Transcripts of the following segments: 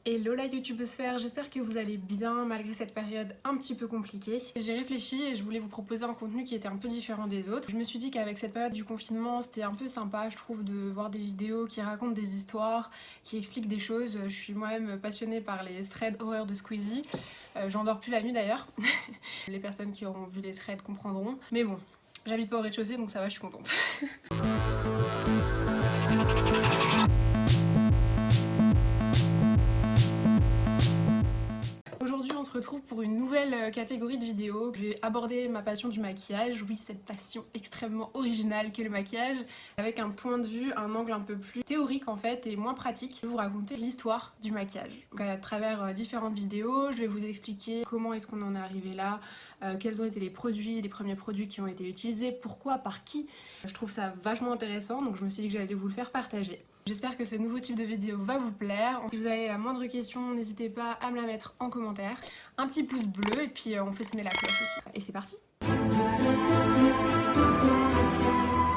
Hello la youtubosphère, j'espère que vous allez bien malgré cette période un petit peu compliquée. J'ai réfléchi et je voulais vous proposer un contenu qui était un peu différent des autres. Je me suis dit qu'avec cette période du confinement, c'était un peu sympa, je trouve, de voir des vidéos qui racontent des histoires, qui expliquent des choses. Je suis moi-même passionnée par les threads horreur de Squeezie. J'en dors plus la nuit d'ailleurs. Les personnes qui auront vu les threads comprendront. Mais bon, j'habite pas au rez-de-chaussée donc ça va, je suis contente. Aujourd'hui on se retrouve pour une nouvelle catégorie de vidéos. Je vais aborder ma passion du maquillage, oui cette passion extrêmement originale qu'est le maquillage, avec un point de vue, un angle un peu plus théorique en fait et moins pratique. Je vais vous raconter l'histoire du maquillage. Donc, à travers différentes vidéos, je vais vous expliquer comment est-ce qu'on en est arrivé là, quels ont été les premiers produits qui ont été utilisés, pourquoi, par qui. Je trouve ça vachement intéressant donc je me suis dit que j'allais vous le faire partager. J'espère que ce nouveau type de vidéo va vous plaire. Si vous avez la moindre question, n'hésitez pas à me la mettre en commentaire. Un petit pouce bleu et puis on fait sonner la cloche aussi. Et c'est parti!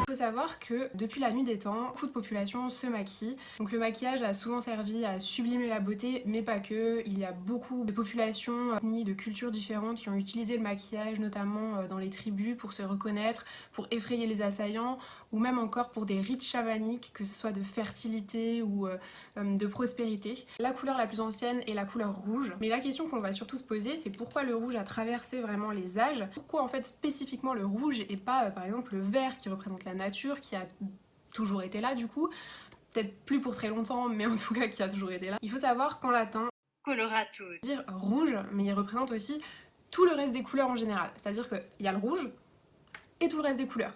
Il faut savoir que depuis la nuit des temps, beaucoup de populations se maquillent. Donc le maquillage a souvent servi à sublimer la beauté, mais pas que. Il y a beaucoup de populations, de cultures différentes qui ont utilisé le maquillage, notamment dans les tribus, pour se reconnaître, pour effrayer les assaillants, ou même encore pour des rites chamaniques, que ce soit de fertilité ou de prospérité. La couleur la plus ancienne est la couleur rouge. Mais la question qu'on va surtout se poser, c'est pourquoi le rouge a traversé vraiment les âges. Pourquoi en fait spécifiquement le rouge et pas par exemple le vert qui représente la nature, qui a toujours été là du coup, peut-être plus pour très longtemps, mais en tout cas qui a toujours été là. Il faut savoir qu'en latin, coloratus dire rouge, mais il représente aussi tout le reste des couleurs en général. C'est-à-dire qu'il y a le rouge et tout le reste des couleurs.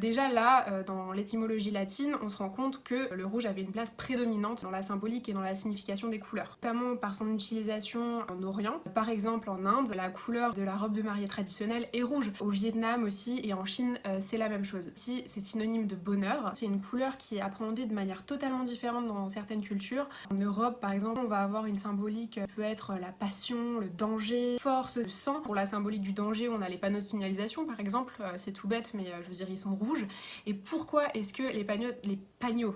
Déjà là, dans l'étymologie latine, on se rend compte que le rouge avait une place prédominante dans la symbolique et dans la signification des couleurs, notamment par son utilisation en Orient. Par exemple en Inde, la couleur de la robe de mariée traditionnelle est rouge. Au Vietnam aussi et en Chine, c'est la même chose. Ici, c'est synonyme de bonheur. C'est une couleur qui est appréhendée de manière totalement différente dans certaines cultures. En Europe, par exemple, on va avoir une symbolique qui peut être la passion, le danger, force, le sang. Pour la symbolique du danger, on a les panneaux de signalisation, par exemple. C'est tout bête, mais je veux dire, ils sont rouges. Et pourquoi est-ce que les panneaux,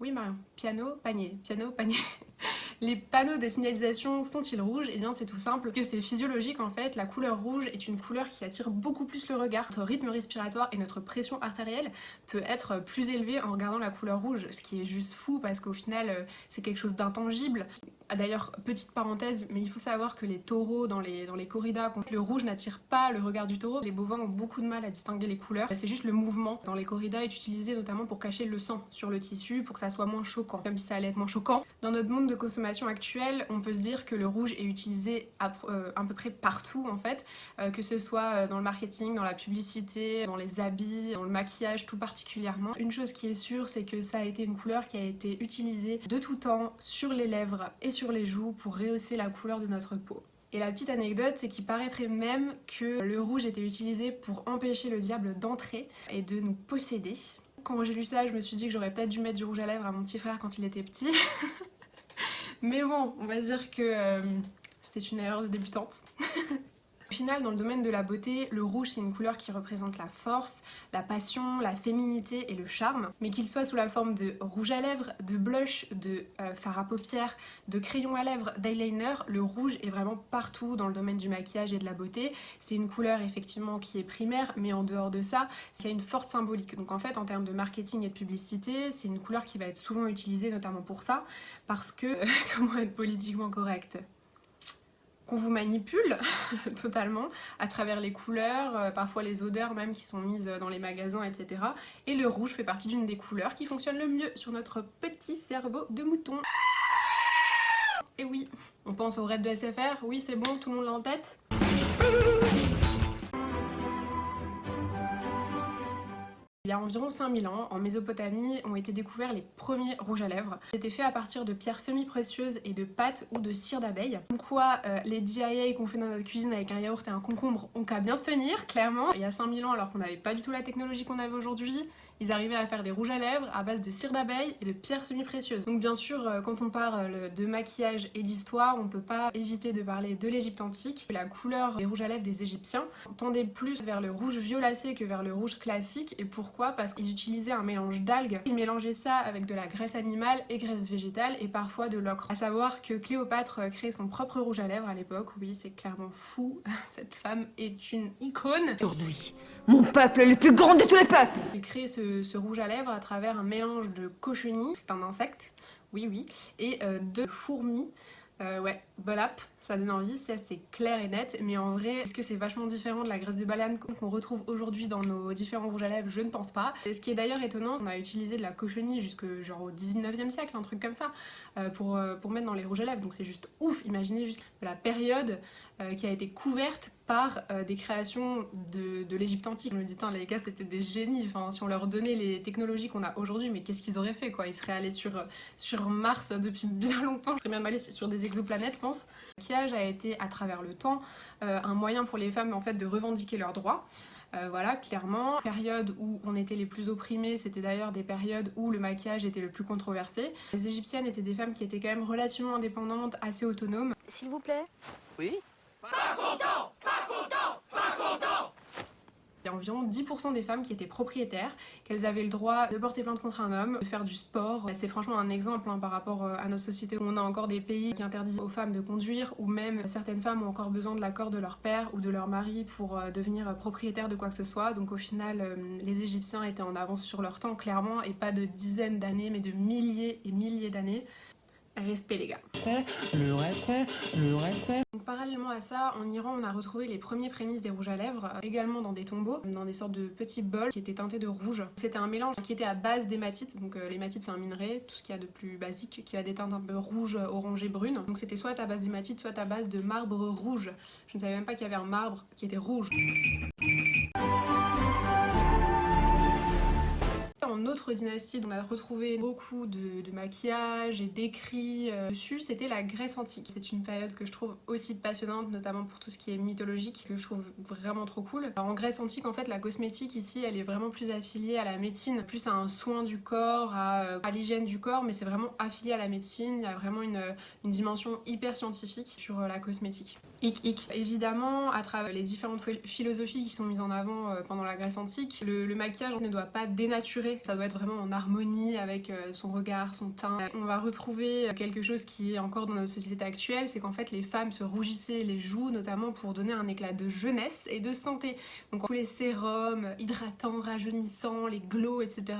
oui Marion, piano, panier, les panneaux de signalisation sont-ils rouges? Eh bien c'est tout simple, que c'est physiologique en fait. La couleur rouge est une couleur qui attire beaucoup plus le regard. Notre rythme respiratoire et notre pression artérielle peut être plus élevée en regardant la couleur rouge, ce qui est juste fou parce qu'au final c'est quelque chose d'intangible. D'ailleurs, petite parenthèse, mais il faut savoir que les taureaux dans les corridas, quand le rouge n'attire pas le regard du taureau, les bovins ont beaucoup de mal à distinguer les couleurs. C'est juste le mouvement dans les corridas est utilisé notamment pour cacher le sang sur le tissu, pour que ça soit moins choquant, comme si ça allait être moins choquant. Dans notre monde de consommation actuelle, on peut se dire que le rouge est utilisé à peu près partout en fait, que ce soit dans le marketing, dans la publicité, dans les habits, dans le maquillage tout particulièrement. Une chose qui est sûre, c'est que ça a été une couleur qui a été utilisée de tout temps sur les lèvres et sur les joues pour rehausser la couleur de notre peau. Et la petite anecdote, c'est qu'il paraîtrait même que le rouge était utilisé pour empêcher le diable d'entrer et de nous posséder. Quand j'ai lu ça, je me suis dit que j'aurais peut-être dû mettre du rouge à lèvres à mon petit frère quand il était petit. Mais bon, on va dire que c'était une erreur de débutante. Au final, dans le domaine de la beauté, le rouge c'est une couleur qui représente la force, la passion, la féminité et le charme. Mais qu'il soit sous la forme de rouge à lèvres, de blush, de fard à paupières, de crayon à lèvres, d'eyeliner, le rouge est vraiment partout dans le domaine du maquillage et de la beauté. C'est une couleur effectivement qui est primaire, mais en dehors de ça, il y a une forte symbolique. Donc en fait, en termes de marketing et de publicité, c'est une couleur qui va être souvent utilisée notamment pour ça, parce que, comment être politiquement correcte ? Qu'on vous manipule totalement à travers les couleurs, parfois les odeurs même qui sont mises dans les magasins, etc. Et le rouge fait partie d'une des couleurs qui fonctionne le mieux sur notre petit cerveau de mouton. Et oui, on pense au raid de SFR, oui c'est bon, tout le monde l'a en tête. Il y a environ 5000 ans, en Mésopotamie, ont été découverts les premiers rouges à lèvres. C'était fait à partir de pierres semi-précieuses et de pâtes ou de cire d'abeille. Comme quoi, les DIY qu'on fait dans notre cuisine avec un yaourt et un concombre ont qu'à bien se tenir, clairement. Il y a 5000 ans, alors qu'on n'avait pas du tout la technologie qu'on avait aujourd'hui, ils arrivaient à faire des rouges à lèvres à base de cire d'abeille et de pierres semi-précieuses. Donc bien sûr, quand on parle de maquillage et d'histoire, on peut pas éviter de parler de l'Égypte antique. La couleur des rouges à lèvres des Égyptiens tendait plus vers le rouge violacé que vers le rouge classique. Et pourquoi? Parce qu'ils utilisaient un mélange d'algues. Ils mélangeaient ça avec de la graisse animale et graisse végétale et parfois de l'ocre. À savoir que Cléopâtre crée son propre rouge à lèvres à l'époque. Oui, c'est clairement fou. Cette femme est une icône. Aujourd'hui, mon peuple est le plus grand de tous les peuples. Il crée ce rouge à lèvres à travers un mélange de cochenille, c'est un insecte, oui, et de fourmis. Ouais, bon app, ça donne envie, c'est clair et net, mais en vrai, est-ce que c'est vachement différent de la graisse de baleine qu'on retrouve aujourd'hui dans nos différents rouges à lèvres? Je ne pense pas. Et ce qui est d'ailleurs étonnant, on a utilisé de la cochenille jusque genre au 19e siècle, un truc comme ça, pour mettre dans les rouges à lèvres, donc c'est juste ouf. Imaginez juste la période qui a été couverte par des créations de l'Égypte antique. Je me dis, les gars, c'était des génies. Enfin, si on leur donnait les technologies qu'on a aujourd'hui, mais qu'est-ce qu'ils auraient fait, quoi? Ils seraient allés sur Mars depuis bien longtemps. Je serais même allée sur des exoplanètes, je pense. Le maquillage a été, à travers le temps, un moyen pour les femmes en fait de revendiquer leurs droits. Voilà, clairement. Période où on était les plus opprimés, c'était d'ailleurs des périodes où le maquillage était le plus controversé. Les Égyptiennes étaient des femmes qui étaient quand même relativement indépendantes, assez autonomes. S'il vous plaît. Oui? Pas content! Pas content! Pas content! Il y a environ 10% des femmes qui étaient propriétaires, qu'elles avaient le droit de porter plainte contre un homme, de faire du sport. C'est franchement un exemple par rapport à notre société où on a encore des pays qui interdisent aux femmes de conduire, ou même certaines femmes ont encore besoin de l'accord de leur père ou de leur mari pour devenir propriétaires de quoi que ce soit. Donc au final, les Égyptiens étaient en avance sur leur temps, clairement, et pas de dizaines d'années, mais de milliers et milliers d'années. Respect les gars. Le respect. Donc, parallèlement à ça, en Iran, on a retrouvé les premiers prémices des rouges à lèvres, également dans des tombeaux, dans des sortes de petits bols qui étaient teintés de rouge. C'était un mélange qui était à base d'hématite, donc l'hématite c'est un minerai, tout ce qu'il y a de plus basique, qui a des teintes un peu rouges, orangées, brunes. Donc c'était soit à base d'hématite, soit à base de marbre rouge. Je ne savais même pas qu'il y avait un marbre qui était rouge. En autre dynastie dont on a retrouvé beaucoup de maquillage et d'écrits dessus, c'était la Grèce antique. C'est une période que je trouve aussi passionnante, notamment pour tout ce qui est mythologique, que je trouve vraiment trop cool. Alors, en Grèce antique, en fait, la cosmétique ici, elle est vraiment plus affiliée à la médecine, plus à un soin du corps, à l'hygiène du corps, mais c'est vraiment affilié à la médecine. Il y a vraiment une dimension hyper scientifique sur la cosmétique. Évidemment, à travers les différentes philosophies qui sont mises en avant pendant la Grèce antique, le maquillage ne doit pas dénaturer, ça doit être vraiment en harmonie avec son regard, son teint. On va retrouver quelque chose qui est encore dans notre société actuelle, c'est qu'en fait les femmes se rougissaient les joues notamment pour donner un éclat de jeunesse et de santé. Donc tous les sérums hydratants, rajeunissants, les glows, etc.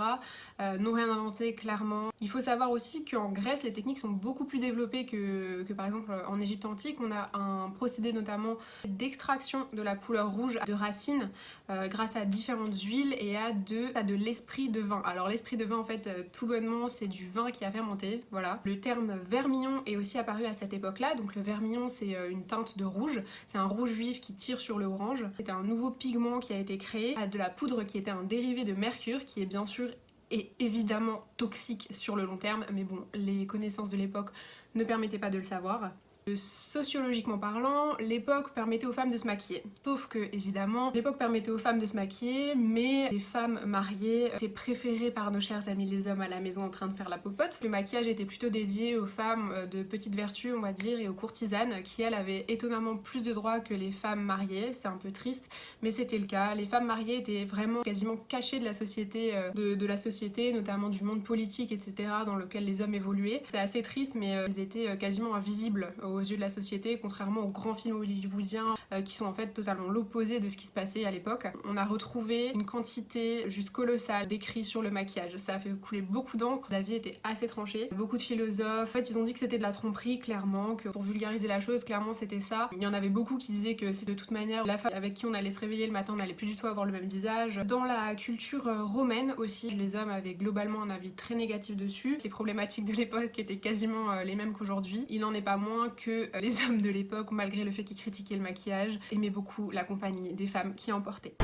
N'ont rien inventé clairement. Il faut savoir aussi qu'en Grèce, les techniques sont beaucoup plus développées que par exemple en Égypte antique. On a un procédé notamment d'extraction de la couleur rouge de racines grâce à différentes huiles et à de l'esprit de vin. Alors l'esprit de vin en fait tout bonnement c'est du vin qui a fermenté, voilà. Le terme vermillon est aussi apparu à cette époque-là, donc le vermillon c'est une teinte de rouge, c'est un rouge vif qui tire sur le orange. C'était un nouveau pigment qui a été créé, de la poudre qui était un dérivé de mercure qui est bien sûr et évidemment toxique sur le long terme, mais bon, les connaissances de l'époque ne permettaient pas de le savoir. Sociologiquement parlant, l'époque permettait aux femmes de se maquiller. Sauf que, évidemment, l'époque permettait aux femmes de se maquiller, mais les femmes mariées étaient préférées par nos chers amis les hommes à la maison en train de faire la popote. Le maquillage était plutôt dédié aux femmes de petite vertu, on va dire, et aux courtisanes, qui elles avaient étonnamment plus de droits que les femmes mariées. C'est un peu triste, mais c'était le cas. Les femmes mariées étaient vraiment quasiment cachées de la société, de la société, notamment du monde politique, etc., dans lequel les hommes évoluaient. C'est assez triste, mais elles étaient quasiment invisibles aux yeux de la société, contrairement aux grands films hollywoodiens qui sont en fait totalement l'opposé de ce qui se passait à l'époque. On a retrouvé une quantité juste colossale d'écrits sur le maquillage. Ça a fait couler beaucoup d'encre. L'avis était assez tranché. Beaucoup de philosophes, en fait, ils ont dit que c'était de la tromperie, clairement, que pour vulgariser la chose, clairement, c'était ça. Il y en avait beaucoup qui disaient que c'est de toute manière la femme avec qui on allait se réveiller le matin, on n'allait plus du tout avoir le même visage. Dans la culture romaine aussi, les hommes avaient globalement un avis très négatif dessus. Les problématiques de l'époque étaient quasiment les mêmes qu'aujourd'hui. Il n'en est pas moins que les hommes de l'époque, malgré le fait qu'ils critiquaient le maquillage, aimaient beaucoup la compagnie des femmes qui en portaient.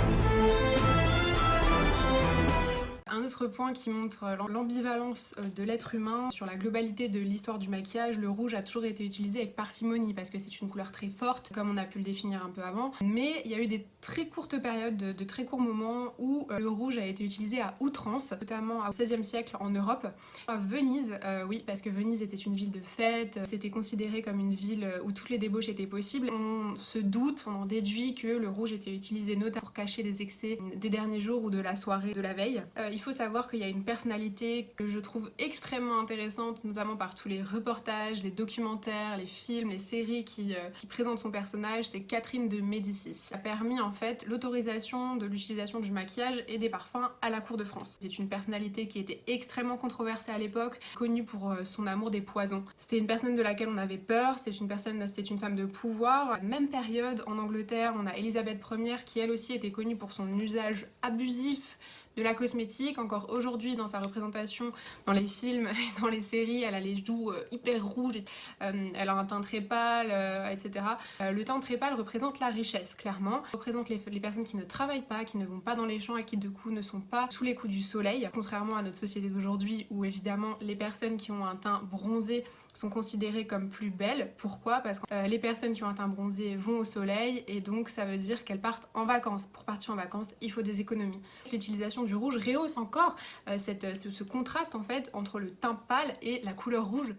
Un autre point qui montre l'ambivalence de l'être humain sur la globalité de l'histoire du maquillage, le rouge a toujours été utilisé avec parcimonie parce que c'est une couleur très forte, comme on a pu le définir un peu avant. Mais il y a eu des très courtes périodes, de très courts moments où le rouge a été utilisé à outrance, notamment au XVIe siècle en Europe. À Venise, oui, parce que Venise était une ville de fête, c'était considéré comme une ville où toutes les débauches étaient possibles. On se doute, on en déduit que le rouge était utilisé notamment pour cacher les excès des derniers jours ou de la soirée de la veille. Il faut savoir qu'il y a une personnalité que je trouve extrêmement intéressante, notamment par tous les reportages, les documentaires, les films, les séries qui présentent son personnage, c'est Catherine de Médicis. Ça a permis en fait l'autorisation de l'utilisation du maquillage et des parfums à la cour de France. C'est une personnalité qui était extrêmement controversée à l'époque, connue pour son amour des poisons. C'était une personne de laquelle on avait peur, c'était une femme de pouvoir. Même période en Angleterre, on a Elisabeth Ier qui elle aussi était connue pour son usage abusif de la cosmétique. Encore aujourd'hui dans sa représentation dans les films et dans les séries, elle a les joues hyper rouges, elle a un teint très pâle, etc. Le teint très pâle représente la richesse, clairement. Représente les personnes qui ne travaillent pas, qui ne vont pas dans les champs et qui du coup ne sont pas sous les coups du soleil. Contrairement à notre société d'aujourd'hui où évidemment les personnes qui ont un teint bronzé sont considérées comme plus belles. Pourquoi? Parce que les personnes qui ont un teint bronzé vont au soleil et donc ça veut dire qu'elles partent en vacances. Pour partir en vacances, il faut des économies. L'utilisation du rouge rehausse encore ce contraste en fait entre le teint pâle et la couleur rouge.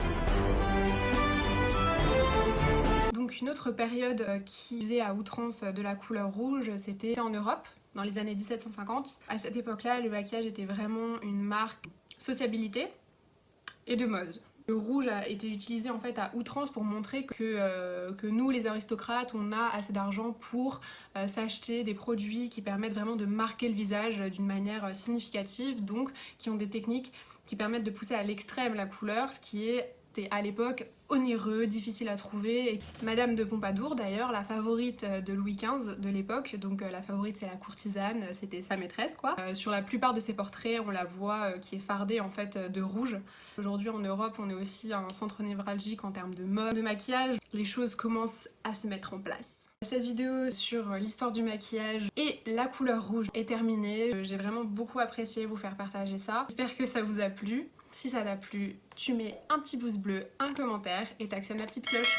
Donc une autre période qui usait à outrance de la couleur rouge, c'était en Europe, dans les années 1750. À cette époque-là, le maquillage était vraiment une marque sociabilité et de mode. Le rouge a été utilisé en fait à outrance pour montrer que nous, les aristocrates, on a assez d'argent pour s'acheter des produits qui permettent vraiment de marquer le visage d'une manière significative, donc qui ont des techniques qui permettent de pousser à l'extrême la couleur, ce qui était à l'époque onéreux, difficile à trouver. Et Madame de Pompadour d'ailleurs, la favorite de Louis XV de l'époque, donc la favorite c'est la courtisane, c'était sa maîtresse quoi. Sur la plupart de ses portraits, on la voit qui est fardée en fait de rouge. Aujourd'hui en Europe, on est aussi un centre névralgique en termes de mode, de maquillage. Les choses commencent à se mettre en place. Cette vidéo sur l'histoire du maquillage et la couleur rouge est terminée. J'ai vraiment beaucoup apprécié vous faire partager ça. J'espère que ça vous a plu. Si ça t'a plu, tu mets un petit pouce bleu, un commentaire et t'actionnes la petite cloche.